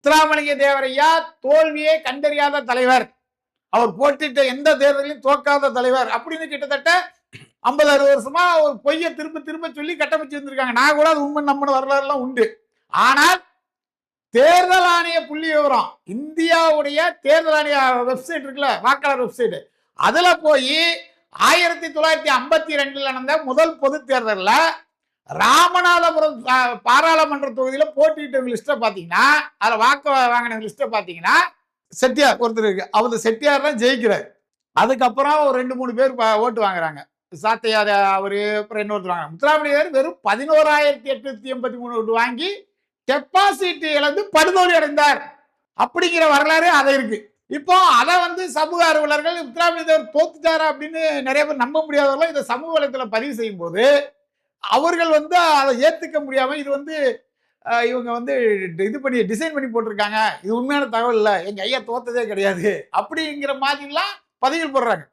முத்துராமலிங்க தேவரையா தோல்வியே கண்டறியாத தலைவர், அவர் போட்டிட்ட எந்த தேர்தலையும் தோக்காத தலைவர் அப்படின்னு கிட்டத்தட்ட 50-60 வருஷமா ஒரு பொய்யை திரும்ப திரும்ப சொல்லி கட்டமைச்சு வந்திருக்காங்க. நான் கூட அது உண்மை நம்பின வரலாறுலாம் உண்டு. ஆனால் தேர்தல் ஆணைய புள்ளி விவரம், இந்தியாவுடைய தேர்தல் ஆணைய வெப்சைட் இருக்குல்ல, வாக்காளர் வெப்சைட், அதுல போய் 1952 நடந்த முதல் பொது தேர்தலில் ராமநாதபுரம் பாராளுமன்ற தொகுதியில போட்டியிட்டவங்க லிஸ்ட பாத்தீங்கன்னா, அதுல வாக்கு வாங்கின லிஸ்ட பாத்தீங்கன்னா செட்டியார் ஒருத்தர் இருக்கு. அவர் செட்டியார் தான் ஜெயிக்கிறார். அதுக்கப்புறம் ஒரு 2-3 பேர் ஓட்டு வாங்குறாங்க. சாத்தையார் அவரு, அப்புறம் இன்னொருத்தர் வாங்க. முத்துராமலிங்கர் வெறும் 11,883 ஓட்டு வாங்கி டெபாசிட் இழந்து படுதோல்வி அடைந்தார் அப்படிங்கிற வரலாறு அதை இருக்கு. இப்போ அதை சமூக ஆர்வலர்கள் முத்துராமலிங்கர் தோத்துட்டாரா அப்படின்னு நிறைய பேர் நம்ப முடியாதவர்கள் இதை சமூக வலைத்தள பதிவு செய்யும் போது அவர்கள் அதை ஏத்துக்க முடியாம இது இவங்க இது பண்ணி டிசைன் பண்ணி போட்டிருக்காங்க, இது உண்மையான தகவல் இல்ல, எங்க ஐயா தோத்ததே கிடையாது அப்படிங்கிற மாதிரிலாம் பதிவுகள் போடுறாங்க.